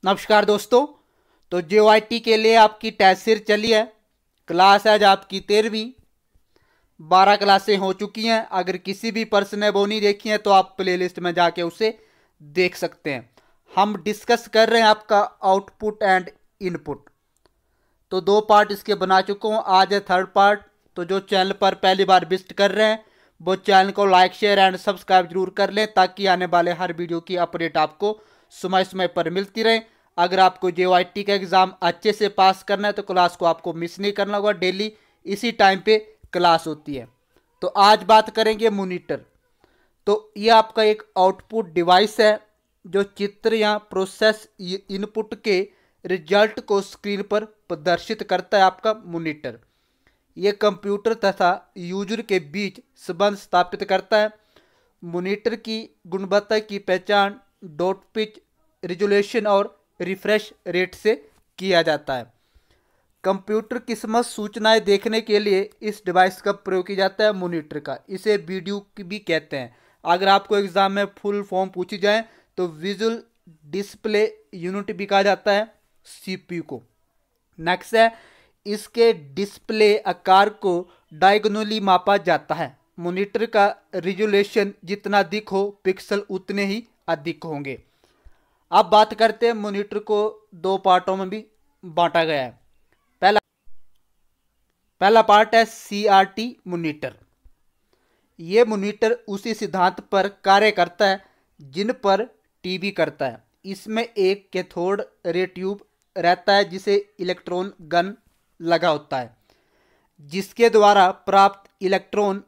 नमस्कार दोस्तों। तो JOIT के लिए आपकी टेस्ट सीरीज चली है। क्लास आज आपकी 13वीं। 12 क्लासें हो चुकी हैं। अगर किसी भी पर्सन ने वो नहीं देखी है तो आप प्लेलिस्ट में जाके उसे देख सकते हैं। हम डिस्कस कर रहे हैं आपका आउटपुट एंड इनपुट। तो 2 पार्ट इसके बना चुका हूँ, आज है 3rd पार्ट। तो जो चैनल पर पहली बार विजिट कर रहे हैं वो चैनल को लाइक शेयर एंड सब्सक्राइब जरूर कर लें, ताकि आने वाले हर वीडियो की अपडेट आपको समय समय पर मिलती रहे। अगर आपको JOIT का एग्ज़ाम अच्छे से पास करना है तो क्लास को आपको मिस नहीं करना होगा। डेली इसी टाइम पे क्लास होती है। तो आज बात करेंगे मॉनिटर। तो ये आपका एक आउटपुट डिवाइस है जो चित्र या प्रोसेस इनपुट के रिजल्ट को स्क्रीन पर प्रदर्शित करता है। आपका मॉनिटर ये कंप्यूटर तथा यूजर के बीच संबंध स्थापित करता है। मॉनिटर की गुणवत्ता की पहचान डॉट पिच, रिजोल्यूशन और रिफ्रेश रेट से किया जाता है। कंप्यूटर की समस्त सूचनाएं देखने के लिए इस डिवाइस का प्रयोग किया जाता है मॉनिटर का। इसे वीडियो भी कहते हैं। अगर आपको एग्जाम में फुल फॉर्म पूछी जाए तो विजुअल डिस्प्ले यूनिट भी कहा जाता है CPU को। नेक्स्ट है, इसके डिस्प्ले आकार को डायगोनली मापा जाता है। मॉनिटर का रिजोल्यूशन जितना अधिक हो पिक्सल उतने ही अधिक होंगे। अब बात करते हैं मॉनिटर को 2 पार्टों में भी बांटा गया है। पहला पार्ट है CRT मॉनिटर। ये मॉनिटर उसी सिद्धांत पर कार्य करता है जिन पर टीवी करता है। इसमें एक कैथोड रे ट्यूब रहता है जिसे इलेक्ट्रॉन गन लगा होता है, जिसके द्वारा प्राप्त इलेक्ट्रॉन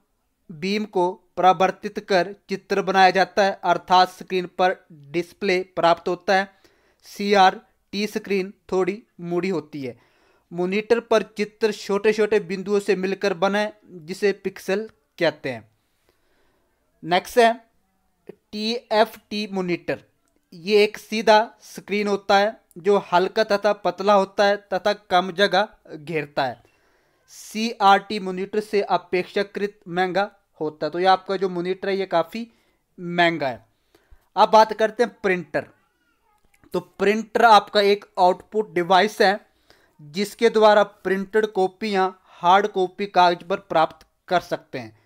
बीम को परावर्तित कर चित्र बनाया जाता है, अर्थात स्क्रीन पर डिस्प्ले प्राप्त होता है। CRT स्क्रीन थोड़ी मुड़ी होती है। मॉनिटर पर चित्र छोटे छोटे बिंदुओं से मिलकर बना है जिसे पिक्सल कहते हैं। नेक्स्ट है TFT मॉनिटर। ये एक सीधा स्क्रीन होता है जो हल्का तथा पतला होता है तथा कम जगह घेरता है। CRT मॉनिटर से अपेक्षाकृत महंगा होता है। तो ये आपका जो मॉनिटर है ये काफ़ी महंगा है। अब बात करते हैं प्रिंटर। तो प्रिंटर आपका एक आउटपुट डिवाइस है जिसके द्वारा प्रिंटेड कॉपियां हार्ड कॉपी कागज पर प्राप्त कर सकते हैं।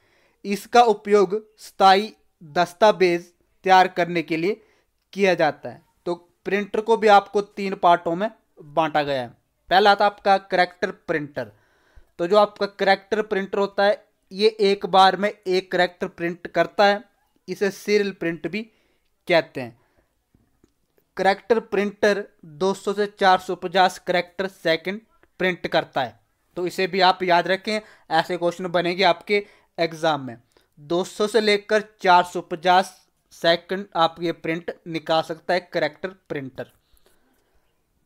इसका उपयोग स्थायी दस्तावेज तैयार करने के लिए किया जाता है। तो प्रिंटर को भी आपको 3 पार्टों में बांटा गया है। पहला था आपका करैक्टर प्रिंटर। तो जो आपका करैक्टर प्रिंटर होता है ये एक बार में एक करैक्टर प्रिंट करता है। इसे सीरियल प्रिंट भी कहते हैं। करैक्टर प्रिंटर 200 से 450 करैक्टर सेकंड प्रिंट करता है। तो इसे भी आप याद रखें, ऐसे क्वेश्चन बनेंगे आपके एग्जाम में। 200 से लेकर 450 सेकंड आप ये प्रिंट निकाल सकता है करैक्टर प्रिंटर।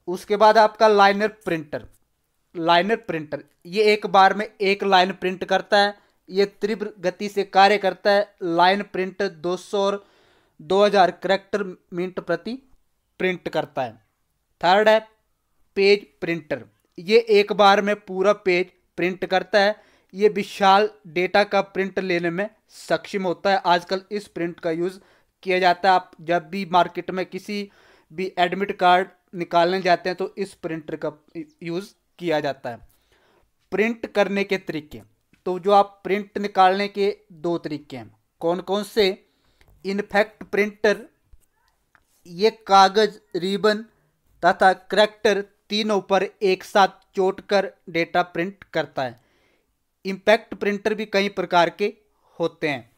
उसके बाद आपका लाइनर प्रिंटर। लाइनर प्रिंटर ये एक बार में एक लाइन प्रिंट करता है। ये तीव्र गति से कार्य करता है। लाइन प्रिंट 200 और 2000 करैक्टर मिनट प्रति प्रिंट करता है। थर्ड है पेज प्रिंटर। ये एक बार में पूरा पेज प्रिंट करता है। ये विशाल डेटा का प्रिंट लेने में सक्षम होता है। आजकल इस प्रिंट का यूज़ किया जाता है। आप जब भी मार्केट में किसी भी एडमिट कार्ड निकालने जाते हैं तो इस प्रिंटर का यूज़ किया जाता है। प्रिंट करने के तरीके। तो जो आप प्रिंट निकालने के 2 तरीके हैं, कौन कौन से? इनफेक्ट प्रिंटर ये कागज, रिबन तथा करैक्टर तीनों पर एक साथ चोटकर डेटा प्रिंट करता है। इम्पैक्ट प्रिंटर भी कई प्रकार के होते हैं।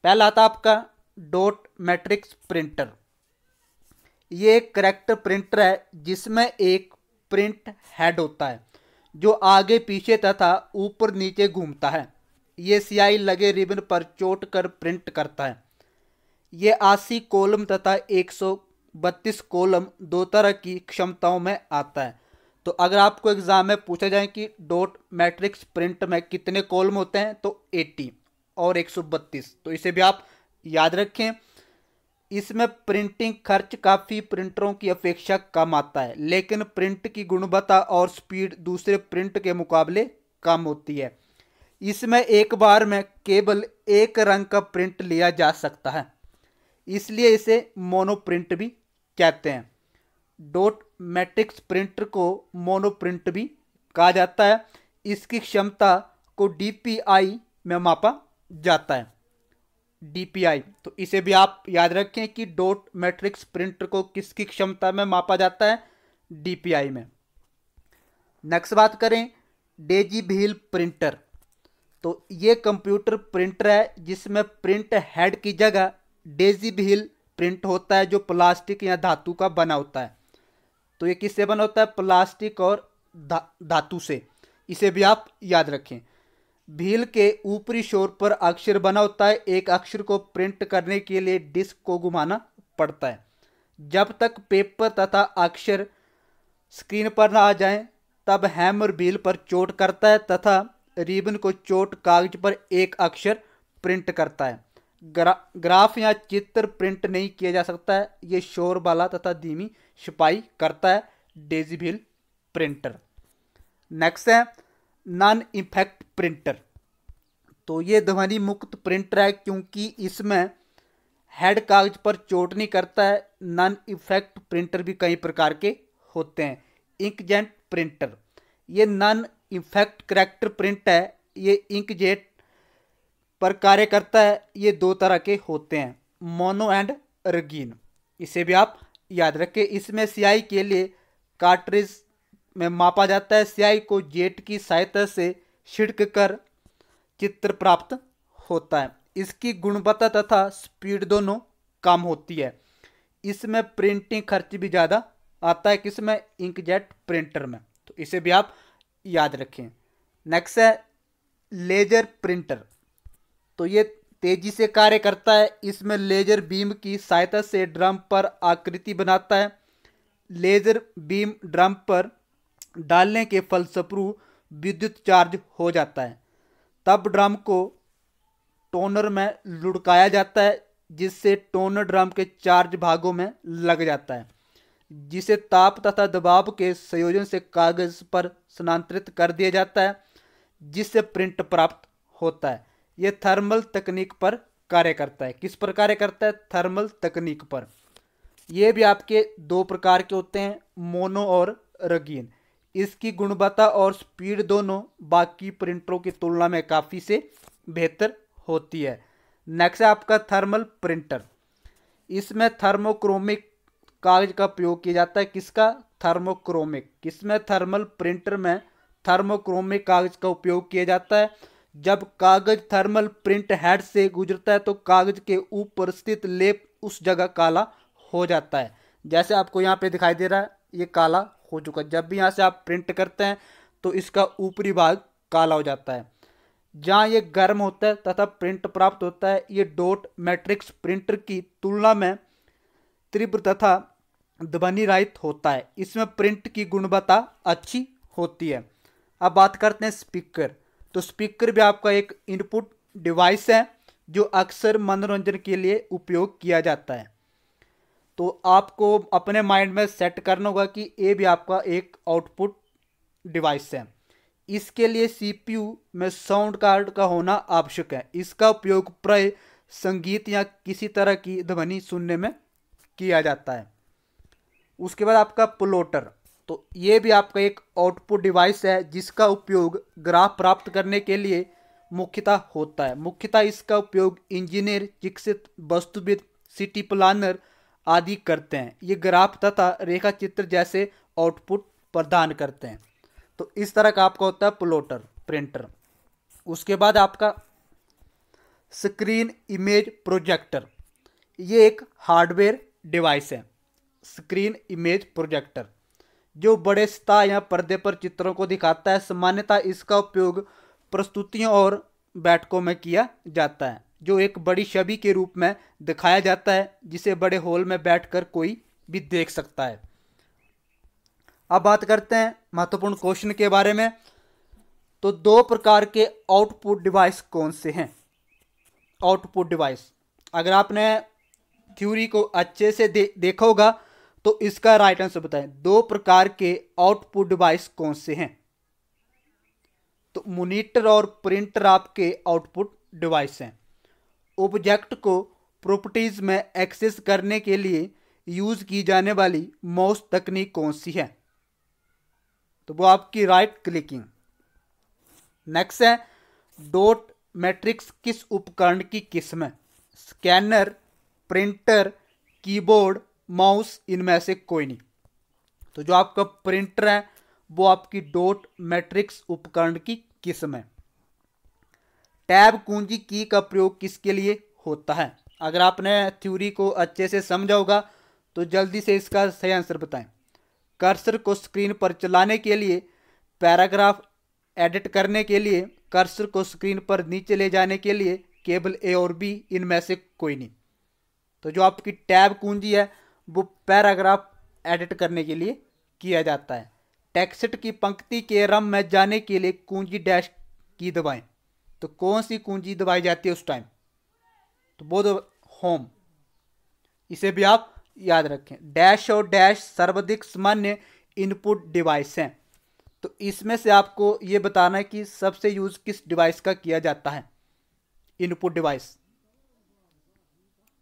पहला आता आपका डॉट मैट्रिक्स प्रिंटर। ये एक करैक्टर प्रिंटर है जिसमें एक प्रिंट हेड होता है जो आगे पीछे तथा ऊपर नीचे घूमता है। ये स्याही लगे रिबन पर चोट कर प्रिंट करता है। ये 80 कॉलम तथा 132 कॉलम 2 तरह की क्षमताओं में आता है। तो अगर आपको एग्जाम में पूछा जाए कि डॉट मैट्रिक्स प्रिंट में कितने कॉलम होते हैं तो 80 और 132, तो इसे भी आप याद रखें। इसमें प्रिंटिंग खर्च काफ़ी प्रिंटरों की अपेक्षा कम आता है, लेकिन प्रिंट की गुणवत्ता और स्पीड दूसरे प्रिंट के मुकाबले कम होती है। इसमें एक बार में केवल एक रंग का प्रिंट लिया जा सकता है, इसलिए इसे मोनो प्रिंट भी कहते हैं। डॉट मैट्रिक्स प्रिंटर को मोनो प्रिंट भी कहा जाता है। इसकी क्षमता को डीपीआई में मापा जाता है। डीपीआई, तो इसे भी आप याद रखें कि डॉट मैट्रिक्स प्रिंटर को किसकी क्षमता में मापा जाता है, डीपीआई में। नेक्स्ट बात करें डेजी व्हील प्रिंटर। तो ये कंप्यूटर प्रिंटर है जिसमें प्रिंट हेड की जगह डेजी व्हील प्रिंट होता है, जो प्लास्टिक या धातु का बना होता है। तो ये किससे बना होता है, प्लास्टिक और धातु से। इसे भी आप याद रखें। व्हील के ऊपरी छोर पर अक्षर बना होता है। एक अक्षर को प्रिंट करने के लिए डिस्क को घुमाना पड़ता है। जब तक पेपर तथा अक्षर स्क्रीन पर ना आ जाएं, तब हैमर व्हील पर चोट करता है तथा रिबन को चोट कागज पर एक अक्षर प्रिंट करता है। ग्राफ या चित्र प्रिंट नहीं किया जा सकता है। ये शोर वाला तथा धीमी छपाई करता है डेजी व्हील प्रिंटर। नेक्स्ट है नॉन इफेक्ट प्रिंटर। तो ये ध्वनि मुक्त प्रिंटर है क्योंकि इसमें हेड कागज पर चोट नहीं करता है। नॉन इफेक्ट प्रिंटर भी कई प्रकार के होते हैं। इंकजेट प्रिंटर, ये नॉन इफेक्ट करेक्टर प्रिंट है। ये इंकजेट पर कार्य करता है। ये दो तरह के होते हैं, मोनो एंड रंगीन। इसे भी आप याद रखें। इसमें स्याही के लिए कार्ट्रिज में मापा जाता है। स्याही को जेट की सहायता से छिड़क कर चित्र प्राप्त होता है। इसकी गुणवत्ता तथा स्पीड दोनों कम होती है। इसमें प्रिंटिंग खर्च भी ज़्यादा आता है, किसमें, इंकजेट प्रिंटर में। तो इसे भी आप याद रखें। नेक्स्ट है लेजर प्रिंटर। तो ये तेजी से कार्य करता है। इसमें लेजर बीम की सहायता से ड्रम पर आकृति बनाता है। लेजर बीम ड्रम पर डालने के फलस्वरूप विद्युत चार्ज हो जाता है। तब ड्रम को टोनर में लुढ़काया जाता है, जिससे टोनर ड्रम के चार्ज भागों में लग जाता है, जिसे ताप तथा दबाव के संयोजन से कागज पर स्थानांतरित कर दिया जाता है, जिससे प्रिंट प्राप्त होता है। यह थर्मल तकनीक पर कार्य करता है। किस पर कार्य करता है, थर्मल तकनीक पर। यह भी आपके दो प्रकार के होते हैं, मोनो और रंगीन। इसकी गुणवत्ता और स्पीड दोनों बाकी प्रिंटरों की तुलना में काफ़ी से बेहतर होती है। नेक्स्ट है आपका थर्मल प्रिंटर। इसमें थर्मोक्रोमिक कागज का प्रयोग किया जाता है। किसका, थर्मोक्रोमिक। किसमें, थर्मल प्रिंटर में थर्मोक्रोमिक कागज का उपयोग किया जाता है। जब कागज थर्मल प्रिंट हेड से गुजरता है तो कागज के ऊपर स्थित लेप उस जगह काला हो जाता है। जैसे आपको यहाँ पे दिखाई दे रहा है, ये काला हो चुका है। जब भी यहाँ से आप प्रिंट करते हैं तो इसका ऊपरी भाग काला हो जाता है। जहाँ ये गर्म होता है तथा प्रिंट प्राप्त होता है। ये डॉट मैट्रिक्स प्रिंटर की तुलना में तीव्र तथा ध्वनि रहित होता है। इसमें प्रिंट की गुणवत्ता अच्छी होती है। अब बात करते हैं स्पीकर। तो स्पीकर भी आपका एक इनपुट डिवाइस है जो अक्सर मनोरंजन के लिए उपयोग किया जाता है। तो आपको अपने माइंड में सेट करना होगा कि ये भी आपका एक आउटपुट डिवाइस है। इसके लिए सीपीयू में साउंड कार्ड का होना आवश्यक है। इसका उपयोग प्राय संगीत या किसी तरह की ध्वनि सुनने में किया जाता है। उसके बाद आपका प्लॉटर। तो ये भी आपका एक आउटपुट डिवाइस है जिसका उपयोग ग्राफ प्राप्त करने के लिए मुख्यतः होता है। मुख्यतः इसका उपयोग इंजीनियर, शिक्षित, वास्तुविद, सिटी प्लानर आदि करते हैं। ये ग्राफ तथा रेखा चित्र जैसे आउटपुट प्रदान करते हैं। तो इस तरह का आपका होता है प्लॉटर प्रिंटर। उसके बाद आपका स्क्रीन इमेज प्रोजेक्टर। ये एक हार्डवेयर डिवाइस है, स्क्रीन इमेज प्रोजेक्टर, जो बड़े सतह या पर्दे पर चित्रों को दिखाता है। सामान्यतः इसका उपयोग प्रस्तुतियों और बैठकों में किया जाता है, जो एक बड़ी छवि के रूप में दिखाया जाता है, जिसे बड़े हॉल में बैठकर कोई भी देख सकता है। अब बात करते हैं महत्वपूर्ण क्वेश्चन के बारे में। तो दो प्रकार के आउटपुट डिवाइस कौन से हैं? आउटपुट डिवाइस, अगर आपने थ्योरी को अच्छे से देखा होगा तो इसका राइट आंसर बताएं। दो प्रकार के आउटपुट डिवाइस कौन से हैं? तो मॉनिटर और प्रिंटर आपके आउटपुट डिवाइस हैं। ऑब्जेक्ट को प्रॉपर्टीज में एक्सेस करने के लिए यूज की जाने वाली माउस तकनीक कौन सी है? तो वो आपकी राइट क्लिकिंग। नेक्स्ट है डॉट मैट्रिक्स किस उपकरण की किस्म है? स्कैनर, प्रिंटर, कीबोर्ड, माउस, इनमें से कोई नहीं। तो जो आपका प्रिंटर है वो आपकी डॉट मैट्रिक्स उपकरण की किस्म है। टैब कुंजी की का प्रयोग किसके लिए होता है? अगर आपने थ्योरी को अच्छे से समझा होगा तो जल्दी से इसका सही आंसर बताएं। कर्सर को स्क्रीन पर चलाने के लिए, पैराग्राफ एडिट करने के लिए, कर्सर को स्क्रीन पर नीचे ले जाने के लिए, केवल ए और बी, इनमें से कोई नहीं। तो जो आपकी टैब कुंजी है वो पैराग्राफ एडिट करने के लिए किया जाता है। टेक्स्ट की पंक्ति के क्रम में जाने के लिए कुंजी डैश की दबाएं। तो कौन सी कुंजी दबाई जाती है उस टाइम? तो वो होम। इसे भी आप याद रखें। डैश और डैश सर्वाधिक सामान्य इनपुट डिवाइस हैं। तो इसमें से आपको ये बताना है कि सबसे यूज किस डिवाइस का किया जाता है, इनपुट डिवाइस।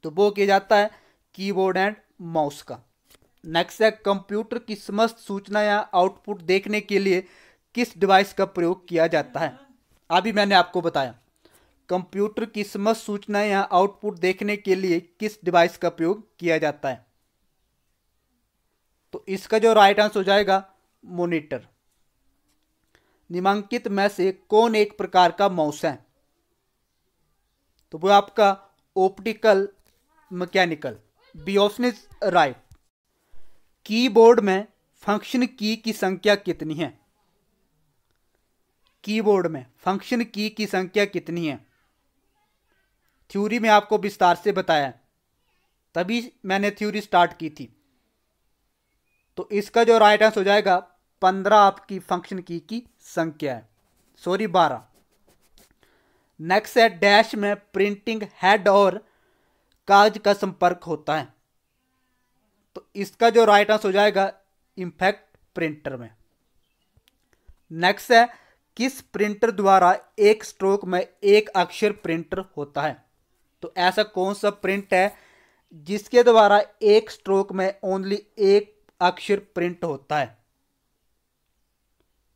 तो वो किया जाता है कीबोर्ड एंड माउस का। नेक्स्ट है कंप्यूटर की समस्त सूचना या आउटपुट देखने के लिए किस डिवाइस का प्रयोग किया जाता है? अभी मैंने आपको बताया कंप्यूटर की समस्त सूचना या आउटपुट देखने के लिए किस डिवाइस का प्रयोग किया जाता है? तो इसका जो राइट आंसर हो जाएगा मॉनिटर। निम्नलिखित में से कौन एक प्रकार का माउस है? तो वो आपका optical mechanical. B option is right. Keyboard में फंक्शन की संख्या कितनी है? कीबोर्ड में फंक्शन की संख्या कितनी है? थ्योरी में आपको विस्तार से बताया, तभी मैंने थ्योरी स्टार्ट की थी। तो इसका जो राइट आंसर हो जाएगा 15 आपकी फंक्शन की संख्या है, सॉरी 12। नेक्स्ट है डैश में प्रिंटिंग हेड और कागज का संपर्क होता है। तो इसका जो राइट आंसर हो जाएगा इंफेक्ट प्रिंटर में। नेक्स्ट है किस प्रिंटर द्वारा एक स्ट्रोक में एक अक्षर प्रिंटर होता है? तो ऐसा कौन सा प्रिंट है जिसके द्वारा एक स्ट्रोक में ओनली एक अक्षर प्रिंट होता है?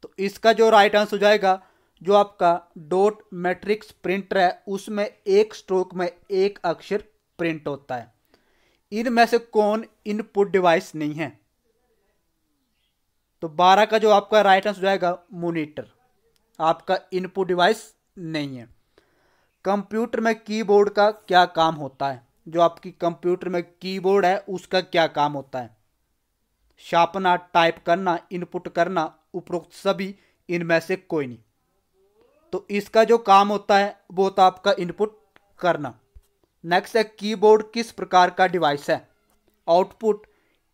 तो इसका जो राइट आंसर हो जाएगा जो आपका डॉट मैट्रिक्स प्रिंटर है उसमें एक स्ट्रोक में एक अक्षर प्रिंट होता है। इनमें से कौन इनपुट डिवाइस नहीं है? तो 12 का जो आपका राइट आंसर हो जाएगा मॉनिटर, आपका इनपुट डिवाइस नहीं है। कंप्यूटर में कीबोर्ड का क्या काम होता है? जो आपकी कंप्यूटर में कीबोर्ड है उसका क्या काम होता है? छापना, टाइप करना, इनपुट करना, उपरोक्त सभी, इनमें से कोई नहीं। तो इसका जो काम होता है वो होता है आपका इनपुट करना। नेक्स्ट है कीबोर्ड किस प्रकार का डिवाइस है? आउटपुट,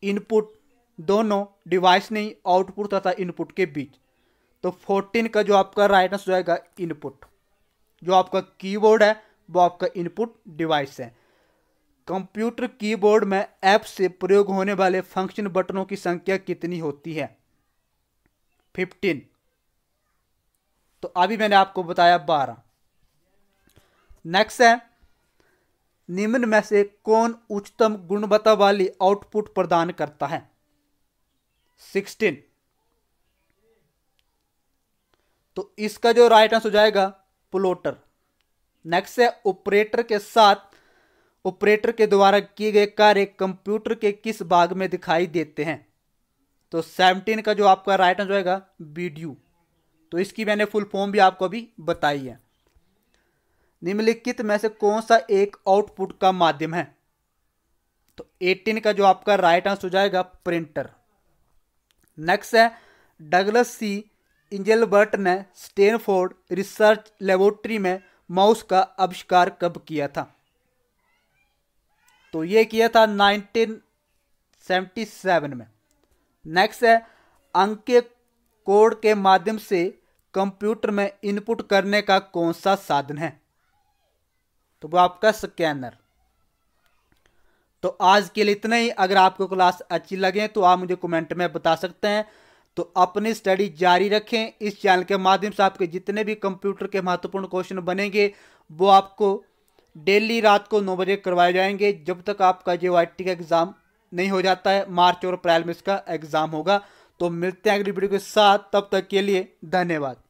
इनपुट, दोनों, डिवाइस नहीं, आउटपुट तथा इनपुट के बीच। तो 14 का जो आपका राइट आंसर जाएगा इनपुट। जो आपका कीबोर्ड है वो आपका इनपुट डिवाइस है। कंप्यूटर कीबोर्ड में ऐप से प्रयोग होने वाले फंक्शन बटनों की संख्या कितनी होती है? 15। तो अभी मैंने आपको बताया 12। नेक्स्ट है निम्न में से कौन उच्चतम गुणवत्ता वाली आउटपुट प्रदान करता है? 16। तो इसका जो राइट आंसर हो जाएगा प्लॉटर। नेक्स्ट है ऑपरेटर के द्वारा किए गए कार्य कंप्यूटर के किस भाग में दिखाई देते हैं? तो 17 का जो आपका राइट आंसर होगा वीडियो। तो इसकी मैंने फुल फॉर्म भी आपको अभी बताई है। निम्नलिखित में से कौन सा एक आउटपुट का माध्यम है? तो 18 का जो आपका राइट आंसर हो जाएगा प्रिंटर। नेक्स्ट है डगलस सी इंजेलबर्ट ने स्टैनफोर्ड रिसर्च लेबोरेटरी में माउस का आविष्कार कब किया था? तो ये किया था 1977 में। नेक्स्ट है अंक के कोड के माध्यम से कंप्यूटर में इनपुट करने का कौन सा साधन है? तो वो आपका स्कैनर। तो आज के लिए इतना ही। अगर आपको क्लास अच्छी लगे तो आप मुझे कमेंट में बता सकते हैं। तो अपनी स्टडी जारी रखें। इस चैनल के माध्यम से आपके जितने भी कंप्यूटर के महत्वपूर्ण क्वेश्चन बनेंगे वो आपको डेली रात को 9 बजे करवाए जाएंगे जब तक आपका JOIT का एग्ज़ाम नहीं हो जाता है, मार्च और अप्रैल में इसका एग्जाम होगा। तो मिलते हैं अगली वीडियो के साथ, तब तक के लिए धन्यवाद।